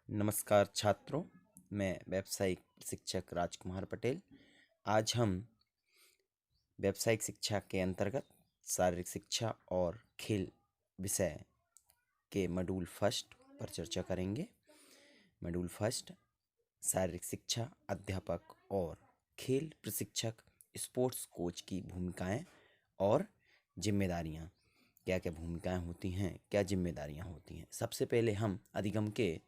नमस्कार छात्रों, मैं व्यावसायिक शिक्षक राजकुमार पटेल। आज हम व्यावसायिक शिक्षा के अंतर्गत शारीरिक शिक्षा और खेल विषय के मॉड्यूल फर्स्ट पर चर्चा करेंगे। मॉड्यूल फर्स्ट, शारीरिक शिक्षा अध्यापक और खेल प्रशिक्षक स्पोर्ट्स कोच की भूमिकाएं और जिम्मेदारियां। क्या क्या भूमिकाएं होती हैं, क्या जिम्मेदारियां होती हैं। सबसे पहले हम अधिगम के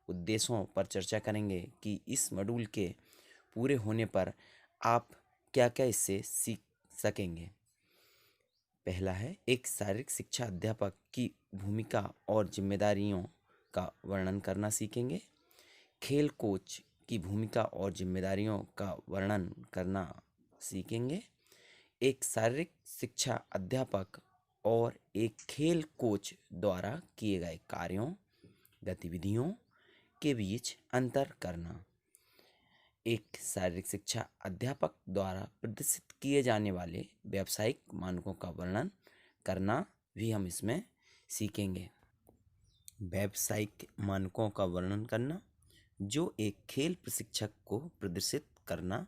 उद्देश्यों पर चर्चा करेंगे कि इस मॉड्यूल के पूरे होने पर आप क्या क्या इससे सीख सकेंगे। पहला है, एक शारीरिक शिक्षा अध्यापक की भूमिका और जिम्मेदारियों का वर्णन करना सीखेंगे। खेल कोच की भूमिका और जिम्मेदारियों का वर्णन करना सीखेंगे। एक शारीरिक शिक्षा अध्यापक और एक खेल कोच द्वारा किए गए कार्यों, गतिविधियों के बीच अंतर करना। एक शारीरिक शिक्षा अध्यापक द्वारा प्रदर्शित किए जाने वाले व्यावसायिक मानकों का वर्णन करना भी हम इसमें सीखेंगे। व्यावसायिक मानकों का वर्णन करना जो एक खेल प्रशिक्षक को प्रदर्शित करना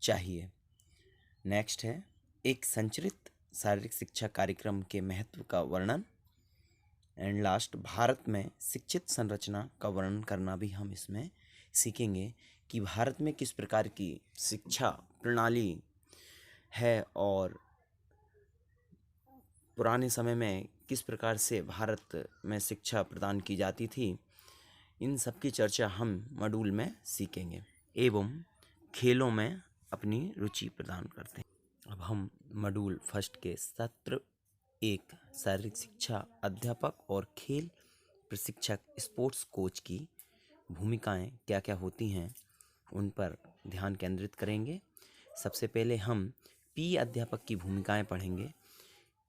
चाहिए। नेक्स्ट है, एक संरचित शारीरिक शिक्षा कार्यक्रम के महत्व का वर्णन। एंड लास्ट, भारत में शिक्षित संरचना का वर्णन करना भी हम इसमें सीखेंगे कि भारत में किस प्रकार की शिक्षा प्रणाली है और पुराने समय में किस प्रकार से भारत में शिक्षा प्रदान की जाती थी। इन सब की चर्चा हम मॉड्यूल में सीखेंगे एवं खेलों में अपनी रुचि प्रदान करते हैं। अब हम मॉड्यूल फर्स्ट के सत्र एक, शारीरिक शिक्षा अध्यापक और खेल प्रशिक्षक स्पोर्ट्स कोच की भूमिकाएं क्या क्या होती हैं उन पर ध्यान केंद्रित करेंगे। सबसे पहले हम पी अध्यापक की भूमिकाएं पढ़ेंगे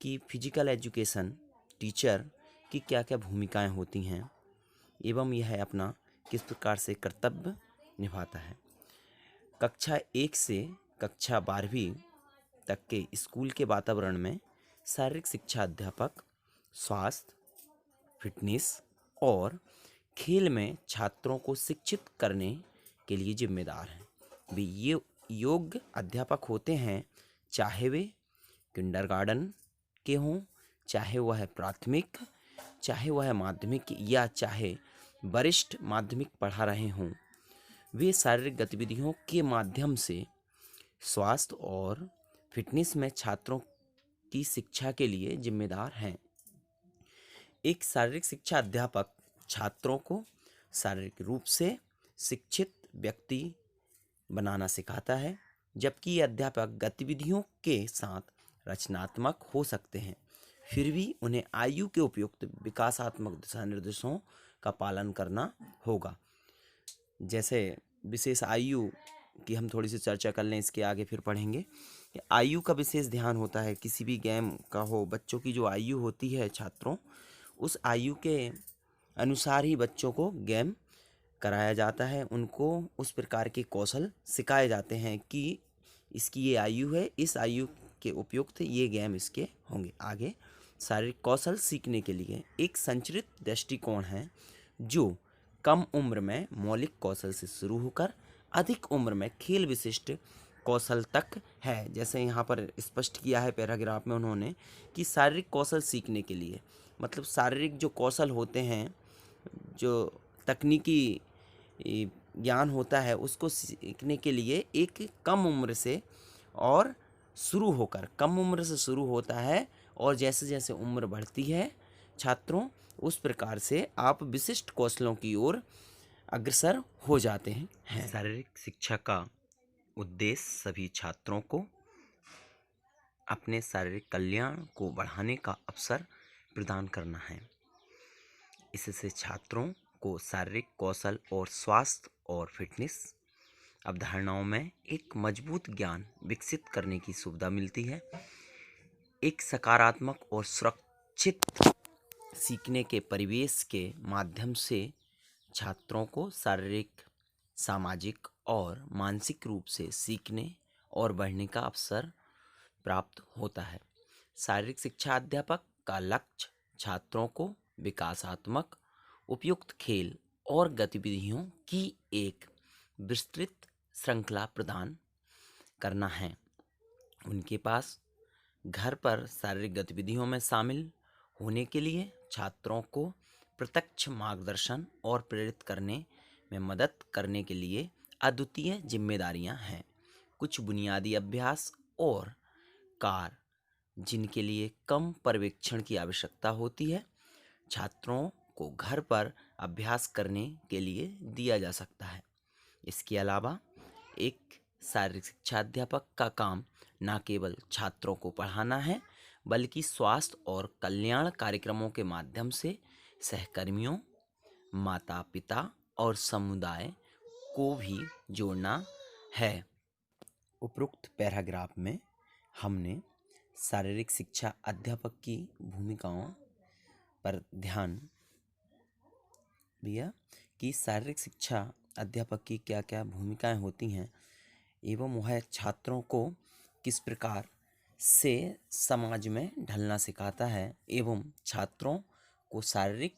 कि फिजिकल एजुकेशन टीचर की क्या क्या भूमिकाएं होती हैं एवं यह अपना किस प्रकार से कर्तव्य निभाता है। कक्षा 1 से कक्षा 12वीं तक के स्कूल के वातावरण में शारीरिक शिक्षा अध्यापक स्वास्थ्य, फिटनेस और खेल में छात्रों को शिक्षित करने के लिए जिम्मेदार हैं। वे ये योग्य अध्यापक होते हैं, चाहे वे किंडरगार्टन के हों, चाहे वह प्राथमिक, चाहे वह माध्यमिक या चाहे वरिष्ठ माध्यमिक पढ़ा रहे हों। वे शारीरिक गतिविधियों के माध्यम से स्वास्थ्य और फिटनेस में छात्रों की शिक्षा के लिए जिम्मेदार हैं। एक शारीरिक शिक्षा अध्यापक छात्रों को शारीरिक रूप से शिक्षित व्यक्ति बनाना सिखाता है, जबकि ये अध्यापक गतिविधियों के साथ रचनात्मक हो सकते हैं, फिर भी उन्हें आयु के उपयुक्त विकासात्मक दिशा निर्देशों का पालन करना होगा। जैसे विशेष आयु की हम थोड़ी सी चर्चा कर लें, इसके आगे फिर पढ़ेंगे कि आयु का विशेष ध्यान होता है। किसी भी गेम का हो, बच्चों की जो आयु होती है छात्रों, उस आयु के अनुसार ही बच्चों को गेम कराया जाता है। उनको उस प्रकार के कौशल सिखाए जाते हैं कि इसकी ये आयु है, इस आयु के उपयुक्त ये गेम इसके होंगे। आगे, शारीरिक कौशल सीखने के लिए एक संरचित दृष्टिकोण है जो कम उम्र में मौलिक कौशल से शुरू होकर अधिक उम्र में खेल विशिष्ट कौशल तक है। जैसे यहाँ पर स्पष्ट किया है पैराग्राफ में उन्होंने कि शारीरिक कौशल सीखने के लिए मतलब शारीरिक जो कौशल होते हैं, जो तकनीकी ज्ञान होता है, उसको सीखने के लिए एक कम उम्र से और शुरू होकर कम उम्र से शुरू होता है और जैसे जैसे उम्र बढ़ती है छात्रों, उस प्रकार से आप विशिष्ट कौशलों की ओर अग्रसर हो जाते हैं। शारीरिक शिक्षा का उद्देश्य सभी छात्रों को अपने शारीरिक कल्याण को बढ़ाने का अवसर प्रदान करना है। इससे छात्रों को शारीरिक कौशल और स्वास्थ्य और फिटनेस अवधारणाओं में एक मजबूत ज्ञान विकसित करने की सुविधा मिलती है। एक सकारात्मक और सुरक्षित सीखने के परिवेश के माध्यम से छात्रों को शारीरिक, सामाजिक और मानसिक रूप से सीखने और बढ़ने का अवसर प्राप्त होता है। शारीरिक शिक्षा अध्यापक का लक्ष्य छात्रों को विकासात्मक, उपयुक्त खेल और गतिविधियों की एक विस्तृत श्रृंखला प्रदान करना है। उनके पास घर पर शारीरिक गतिविधियों में शामिल होने के लिए छात्रों को प्रत्यक्ष मार्गदर्शन और प्रेरित करने में मदद करने के लिए अद्वितीय जिम्मेदारियां हैं। कुछ बुनियादी अभ्यास और कार्य जिनके लिए कम पर्यवेक्षण की आवश्यकता होती है, छात्रों को घर पर अभ्यास करने के लिए दिया जा सकता है। इसके अलावा एक शारीरिक शिक्षा अध्यापक का काम न केवल छात्रों को पढ़ाना है, बल्कि स्वास्थ्य और कल्याण कार्यक्रमों के माध्यम से सहकर्मियों, माता पिता और समुदाय को भी जोड़ना है। उपरोक्त पैराग्राफ में हमने शारीरिक शिक्षा अध्यापक की भूमिकाओं पर ध्यान दिया कि शारीरिक शिक्षा अध्यापक की क्या क्या भूमिकाएं होती हैं एवं वह छात्रों को किस प्रकार से समाज में ढलना सिखाता है एवं छात्रों को शारीरिक,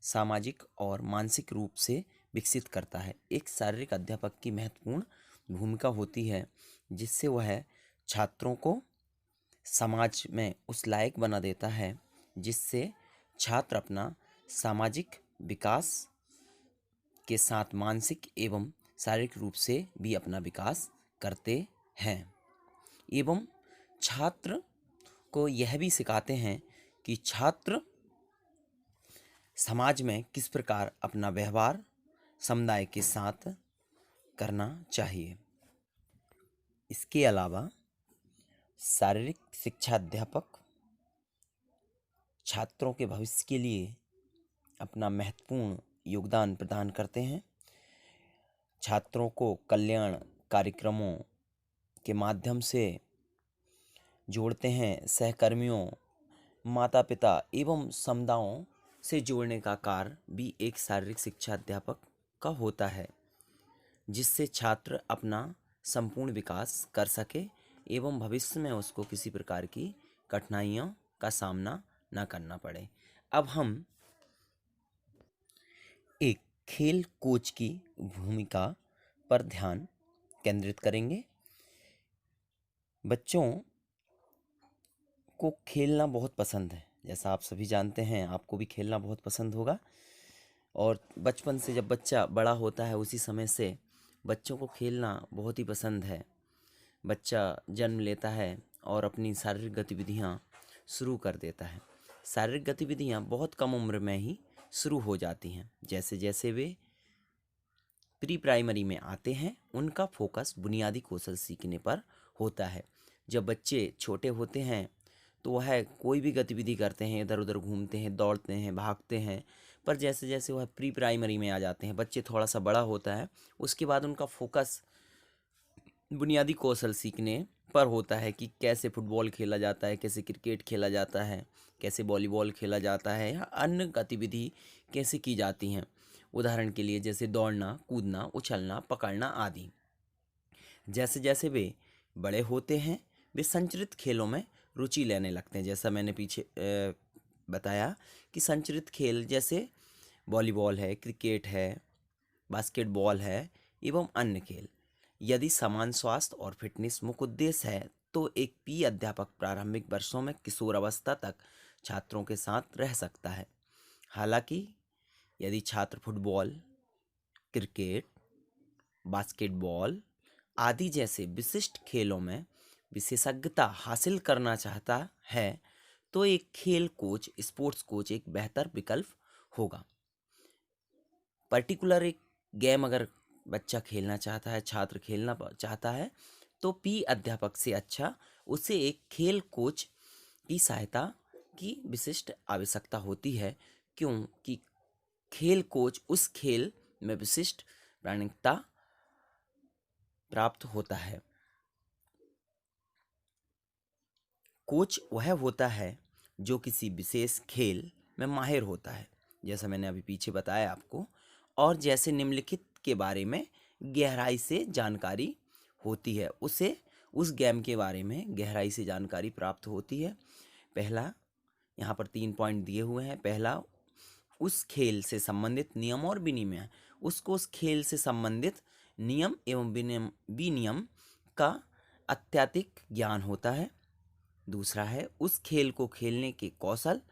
सामाजिक और मानसिक रूप से विकसित करता है। एक शारीरिक अध्यापक की महत्वपूर्ण भूमिका होती है जिससे वह छात्रों को समाज में उस लायक बना देता है जिससे छात्र अपना सामाजिक विकास के साथ मानसिक एवं शारीरिक रूप से भी अपना विकास करते हैं एवं छात्र को यह भी सिखाते हैं कि छात्र समाज में किस प्रकार अपना व्यवहार समुदाय के साथ करना चाहिए। इसके अलावा शारीरिक शिक्षा अध्यापक छात्रों के भविष्य के लिए अपना महत्वपूर्ण योगदान प्रदान करते हैं। छात्रों को कल्याण कार्यक्रमों के माध्यम से जोड़ते हैं। सहकर्मियों, माता पिता एवं समुदायों से जोड़ने का कार्य भी एक शारीरिक शिक्षा अध्यापक का होता है, जिससे छात्र अपना संपूर्ण विकास कर सके एवं भविष्य में उसको किसी प्रकार की कठिनाइयों का सामना न करना पड़े। अब हम एक खेल कोच की भूमिका पर ध्यान केंद्रित करेंगे। बच्चों को खेलना बहुत पसंद है, जैसा आप सभी जानते हैं, आपको भी खेलना बहुत पसंद होगा। और बचपन से जब बच्चा बड़ा होता है उसी समय से बच्चों को खेलना बहुत ही पसंद है। बच्चा जन्म लेता है और अपनी शारीरिक गतिविधियां शुरू कर देता है। शारीरिक गतिविधियां बहुत कम उम्र में ही शुरू हो जाती हैं। जैसे जैसे वे प्री प्राइमरी में आते हैं उनका फोकस बुनियादी कौशल सीखने पर होता है। जब बच्चे छोटे होते हैं तो वह कोई भी गतिविधि करते हैं, इधर उधर घूमते हैं, दौड़ते हैं, भागते हैं। पर जैसे जैसे वह प्री प्राइमरी में आ जाते हैं, बच्चे थोड़ा सा बड़ा होता है, उसके बाद उनका फोकस बुनियादी कौशल सीखने पर होता है कि कैसे फुटबॉल खेला जाता है, कैसे क्रिकेट खेला जाता है, कैसे वॉलीबॉल खेला जाता है या अन्य गतिविधि कैसे की जाती हैं। उदाहरण के लिए जैसे दौड़ना, कूदना, उछलना, पकड़ना आदि। जैसे जैसे वे बड़े होते हैं वे संचरित खेलों में रुचि लेने लगते हैं। जैसा मैंने पीछे बताया कि संचरित खेल जैसे वॉलीबॉल है, क्रिकेट है, बास्केटबॉल है एवं अन्य खेल। यदि समान स्वास्थ्य और फिटनेस मुख्य उद्देश्य है तो एक पी अध्यापक प्रारंभिक वर्षों में किशोर अवस्था तक छात्रों के साथ रह सकता है। हालांकि यदि छात्र फुटबॉल, क्रिकेट, बास्केटबॉल आदि जैसे विशिष्ट खेलों में विशेषज्ञता हासिल करना चाहता है तो एक खेल कोच, स्पोर्ट्स कोच एक बेहतर विकल्प होगा। पर्टिकुलर एक गेम अगर बच्चा खेलना चाहता है, छात्र खेलना चाहता है, तो पी अध्यापक से अच्छा उसे एक खेल कोच की सहायता की विशिष्ट आवश्यकता होती है, क्योंकि खेल कोच उस खेल में विशिष्ट प्रामाणिकता प्राप्त होता है। कोच वह होता है जो किसी विशेष खेल में माहिर होता है, जैसा मैंने अभी पीछे बताया आपको, और जैसे निम्नलिखित के बारे में गहराई से जानकारी होती है, उसे उस गेम के बारे में गहराई से जानकारी प्राप्त होती है। पहला, यहाँ पर 3 पॉइंट दिए हुए हैं। पहला, उस खेल से संबंधित नियम और विनियम, उसको उस खेल से संबंधित नियम एवं विनियम का अत्यधिक ज्ञान होता है। दूसरा है उस खेल को खेलने के कौशल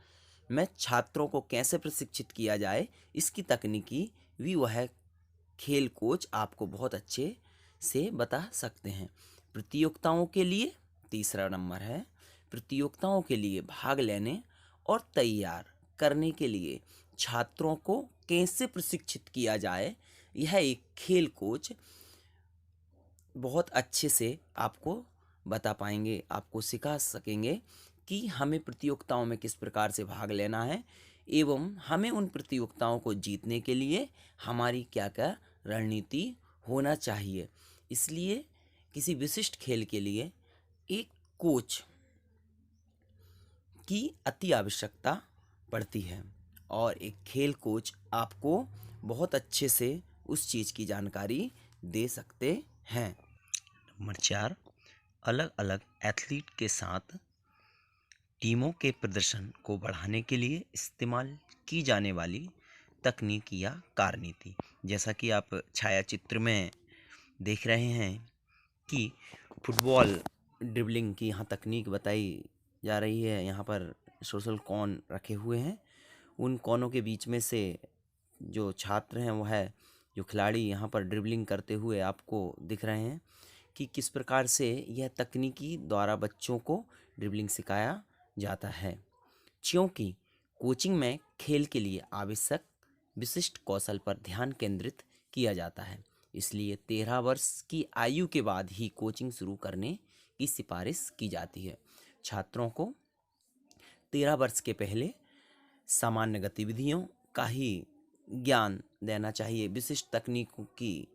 में छात्रों को कैसे प्रशिक्षित किया जाए, इसकी तकनीकी भी वह खेल कोच आपको बहुत अच्छे से बता सकते हैं। प्रतियोगिताओं के लिए तीसरा नंबर है, प्रतियोगिताओं के लिए भाग लेने और तैयार करने के लिए छात्रों को कैसे प्रशिक्षित किया जाए, यह एक खेल कोच बहुत अच्छे से आपको बता पाएंगे, आपको सिखा सकेंगे कि हमें प्रतियोगिताओं में किस प्रकार से भाग लेना है एवं हमें उन प्रतियोगिताओं को जीतने के लिए हमारी क्या क्या रणनीति होना चाहिए। इसलिए किसी विशिष्ट खेल के लिए एक कोच की अति आवश्यकता पड़ती है और एक खेल कोच आपको बहुत अच्छे से उस चीज़ की जानकारी दे सकते हैं। नंबर 4, अलग अलग एथलीट के साथ टीमों के प्रदर्शन को बढ़ाने के लिए इस्तेमाल की जाने वाली तकनीक या कार्यनीति। जैसा कि आप छायाचित्र में देख रहे हैं कि फुटबॉल ड्रिबलिंग की यहाँ तकनीक बताई जा रही है। यहाँ पर सोशल कॉन रखे हुए हैं, उन कॉनों के बीच में से जो छात्र हैं वो है जो खिलाड़ी यहाँ पर ड्रिबलिंग करते हुए आपको दिख रहे हैं कि किस प्रकार से यह तकनीकी द्वारा बच्चों को ड्रिबलिंग सिखाया जाता है। क्योंकि कोचिंग में खेल के लिए आवश्यक विशिष्ट कौशल पर ध्यान केंद्रित किया जाता है, इसलिए 13 वर्ष की आयु के बाद ही कोचिंग शुरू करने की सिफारिश की जाती है। छात्रों को 13 वर्ष के पहले सामान्य गतिविधियों का ही ज्ञान देना चाहिए। विशिष्ट तकनीकों की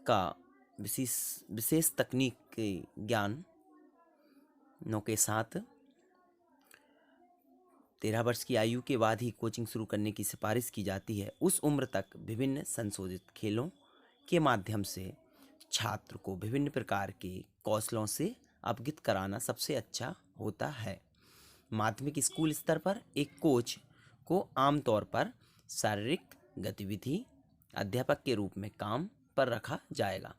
का विशेष तकनीक के ज्ञानों के साथ 13 वर्ष की आयु के बाद ही कोचिंग शुरू करने की सिफारिश की जाती है। उस उम्र तक विभिन्न संशोधित खेलों के माध्यम से छात्र को विभिन्न प्रकार के कौशलों से अवगत कराना सबसे अच्छा होता है। माध्यमिक स्कूल स्तर पर एक कोच को आमतौर पर शारीरिक गतिविधि अध्यापक के रूप में काम पर रखा जाएगा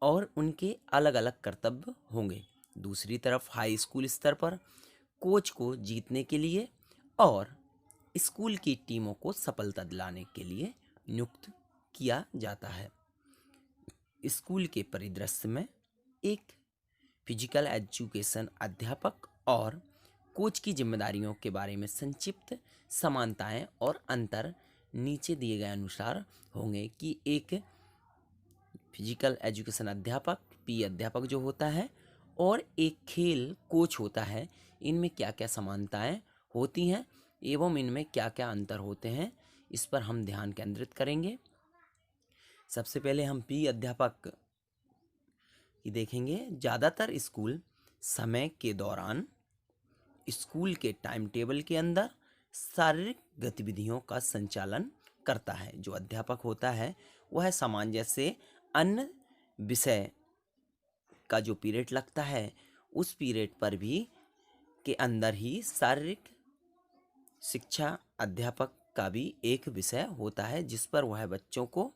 और उनके अलग अलग कर्तव्य होंगे। दूसरी तरफ हाई स्कूल स्तर पर कोच को जीतने के लिए और स्कूल की टीमों को सफलता दिलाने के लिए नियुक्त किया जाता है। स्कूल के परिदृश्य में एक फिजिकल एजुकेशन अध्यापक और कोच की जिम्मेदारियों के बारे में संक्षिप्त समानताएं और अंतर नीचे दिए गए अनुसार होंगे कि एक फिजिकल एजुकेशन अध्यापक पी अध्यापक जो होता है और एक खेल कोच होता है, इनमें क्या क्या समानताएं होती हैं एवं इनमें क्या क्या अंतर होते हैं, इस पर हम ध्यान केंद्रित करेंगे। सबसे पहले हम पी अध्यापक की देखेंगे। ज़्यादातर स्कूल समय के दौरान स्कूल के टाइम टेबल के अंदर शारीरिक गतिविधियों का संचालन करता है। जो अध्यापक होता है वह समान जैसे अन्य विषय का जो पीरियड लगता है उस पीरियड पर भी के अंदर ही शारीरिक शिक्षा अध्यापक का भी एक विषय होता है, जिस पर वह बच्चों को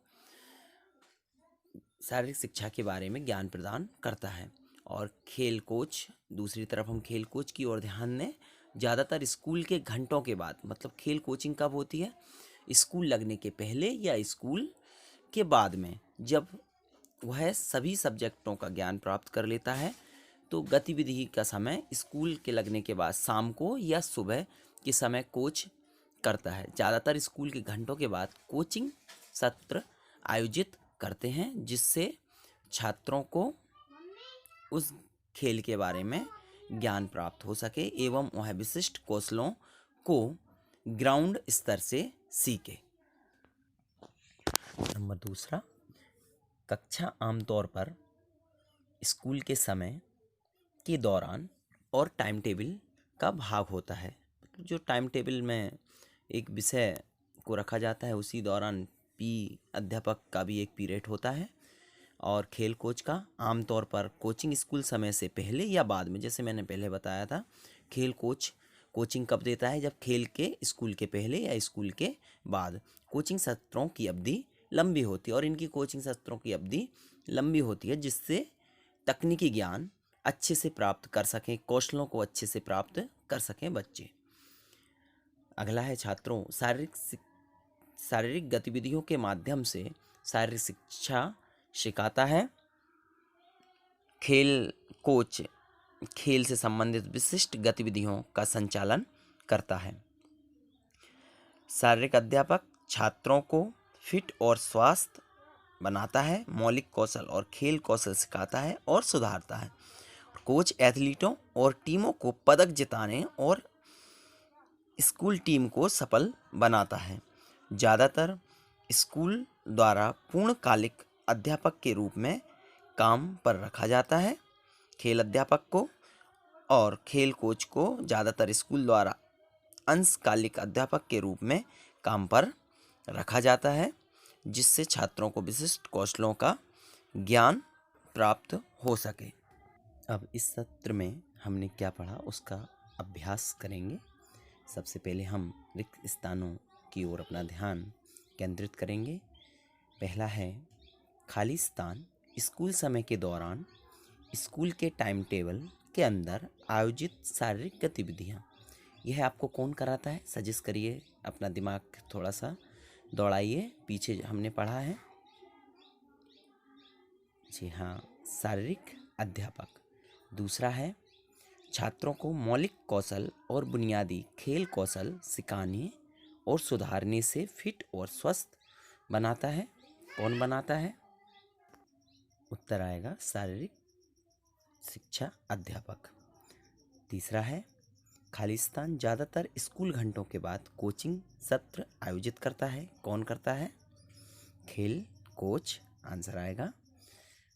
शारीरिक शिक्षा के बारे में ज्ञान प्रदान करता है। और खेल कोच, दूसरी तरफ हम खेल कोच की ओर ध्यान दें। ज़्यादातर स्कूल के घंटों के बाद, मतलब खेल कोचिंग कब होती है? स्कूल लगने के पहले या स्कूल के बाद में, जब वह सभी सब्जेक्टों का ज्ञान प्राप्त कर लेता है। तो गतिविधि का समय स्कूल के लगने के बाद शाम को या सुबह के समय कोच करता है। ज़्यादातर स्कूल के घंटों के बाद कोचिंग सत्र आयोजित करते हैं, जिससे छात्रों को उस खेल के बारे में ज्ञान प्राप्त हो सके एवं वह विशिष्ट कौशलों को ग्राउंड स्तर से सीखे। नंबर दूसरा, कक्षा आमतौर पर स्कूल के समय के दौरान और टाइम टेबल का भाग होता है। जो टाइम टेबल में एक विषय को रखा जाता है उसी दौरान पी अध्यापक का भी एक पीरियड होता है। और खेल कोच का आमतौर पर कोचिंग स्कूल समय से पहले या बाद में, जैसे मैंने पहले बताया था, खेल कोच कोचिंग कब देता है? जब खेल के स्कूल के पहले या स्कूल के बाद। कोचिंग सत्रों की अवधि लंबी होती है और इनकी कोचिंग सत्रों की अवधि लंबी होती है, जिससे तकनीकी ज्ञान अच्छे से प्राप्त कर सकें, कौशलों को अच्छे से प्राप्त कर सकें बच्चे। अगला है छात्रों, शारीरिक गतिविधियों के माध्यम से शारीरिक शिक्षा सिखाता है। खेल कोच खेल से संबंधित विशिष्ट गतिविधियों का संचालन करता है। शारीरिक अध्यापक छात्रों को फिट और स्वस्थ बनाता है, मौलिक कौशल और खेल कौशल सिखाता है और सुधारता है। कोच एथलीटों और टीमों को पदक जिताने और स्कूल टीम को सफल बनाता है। ज़्यादातर स्कूल द्वारा पूर्णकालिक अध्यापक के रूप में काम पर रखा जाता है। खेल अध्यापक को और खेल कोच को ज़्यादातर स्कूल द्वारा अंशकालिक अध्यापक के रूप में काम पर रखा जाता है, जिससे छात्रों को विशिष्ट कौशलों का ज्ञान प्राप्त हो सके। अब इस सत्र में हमने क्या पढ़ा उसका अभ्यास करेंगे। सबसे पहले हम रिक्त स्थानों की ओर अपना ध्यान केंद्रित करेंगे। पहला है खाली स्थान। स्कूल समय के दौरान स्कूल के टाइम टेबल के अंदर आयोजित शारीरिक गतिविधियाँ। यह आपको कौन कराता है? सजेस्ट करिए, अपना दिमाग थोड़ा सा दौड़ाइए। पीछे हमने पढ़ा है, जी हाँ, शारीरिक अध्यापक। दूसरा है छात्रों को मौलिक कौशल और बुनियादी खेल कौशल सिखाने और सुधारने से फिट और स्वस्थ बनाता है। कौन बनाता है? उत्तर आएगा शारीरिक शिक्षा अध्यापक। तीसरा है खाली स्थान। ज़्यादातर स्कूल घंटों के बाद कोचिंग सत्र आयोजित करता है। कौन करता है? खेल कोच, आंसर आएगा।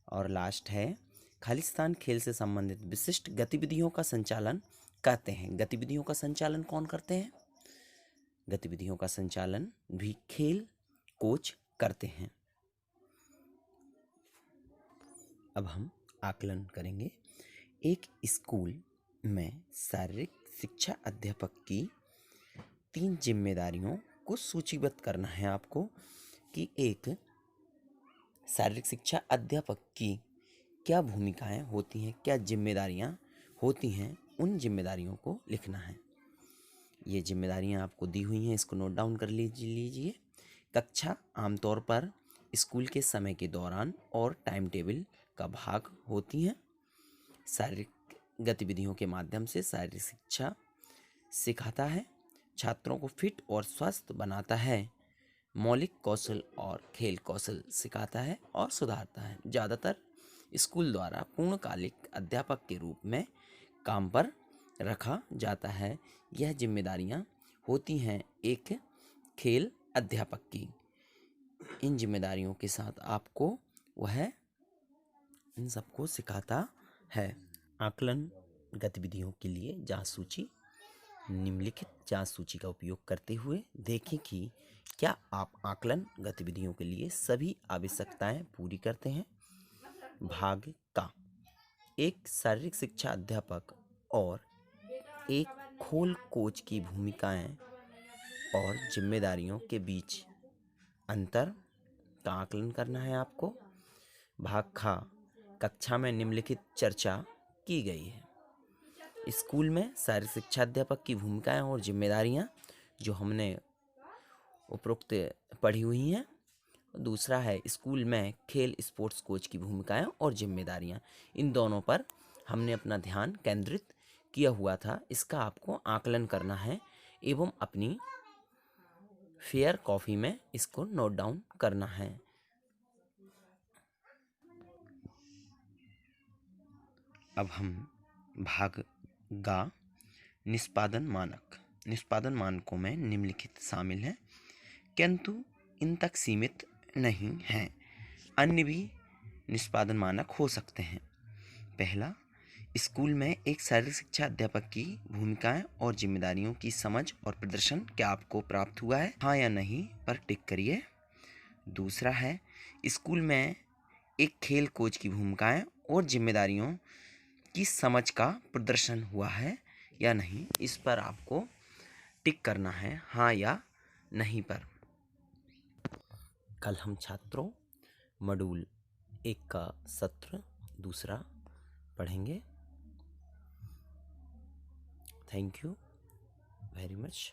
और लास्ट है खाली स्थान खेल से संबंधित विशिष्ट गतिविधियों का संचालन करते हैं। गतिविधियों का संचालन कौन करते हैं? गतिविधियों का संचालन भी खेल कोच करते हैं। अब हम आकलन करेंगे। एक स्कूल में शारीरिक शिक्षा अध्यापक की 3 जिम्मेदारियों को सूचीबद्ध करना है आपको कि एक शारीरिक शिक्षा अध्यापक की क्या भूमिकाएं होती हैं, क्या जिम्मेदारियां होती हैं। उन जिम्मेदारियों को लिखना है। ये जिम्मेदारियां आपको दी हुई हैं, इसको नोट डाउन कर लीजिए। कक्षा आमतौर पर स्कूल के समय के दौरान और टाइम टेबल का भाग होती हैं। शारीरिक गतिविधियों के माध्यम से शारीरिक शिक्षा सिखाता है, छात्रों को फिट और स्वस्थ बनाता है, मौलिक कौशल और खेल कौशल सिखाता है और सुधारता है। ज़्यादातर स्कूल द्वारा पूर्णकालिक अध्यापक के रूप में काम पर रखा जाता है। यह जिम्मेदारियां होती हैं एक खेल अध्यापक की। इन जिम्मेदारियों के साथ आपको वह इन सबको सिखाता है। आकलन गतिविधियों के लिए जांच सूची। निम्नलिखित जांच सूची का उपयोग करते हुए देखें कि क्या आप आकलन गतिविधियों के लिए सभी आवश्यकताएं पूरी करते हैं। भाग का एक शारीरिक शिक्षा अध्यापक और एक खोल कोच की भूमिकाएं और जिम्मेदारियों के बीच अंतर का आकलन करना है आपको। भाग खा कक्षा में निम्नलिखित चर्चा की गई है। स्कूल में शारीरिक शिक्षा अध्यापक की भूमिकाएं और जिम्मेदारियां जो हमने उपरोक्त पढ़ी हुई हैं। दूसरा है स्कूल में खेल स्पोर्ट्स कोच की भूमिकाएं और जिम्मेदारियां। इन दोनों पर हमने अपना ध्यान केंद्रित किया हुआ था। इसका आपको आकलन करना है एवं अपनी फेयर कॉपी में इसको नोट डाउन करना है। अब हम भाग गा निष्पादन मानक। निष्पादन मानकों में निम्नलिखित शामिल हैं, किंतु इन तक सीमित नहीं हैं। अन्य भी निष्पादन मानक हो सकते हैं। पहला, स्कूल में एक शारीरिक शिक्षा अध्यापक की भूमिकाएं और जिम्मेदारियों की समझ और प्रदर्शन क्या आपको प्राप्त हुआ है? हाँ या नहीं पर टिक करिए। दूसरा है स्कूल में एक खेल कोच की भूमिकाएं और जिम्मेदारियों की समझ का प्रदर्शन हुआ है या नहीं, इस पर आपको टिक करना है, हाँ या नहीं पर। कल हम छात्रों मॉड्यूल 1 का सत्र दूसरा पढ़ेंगे। Thank you very much.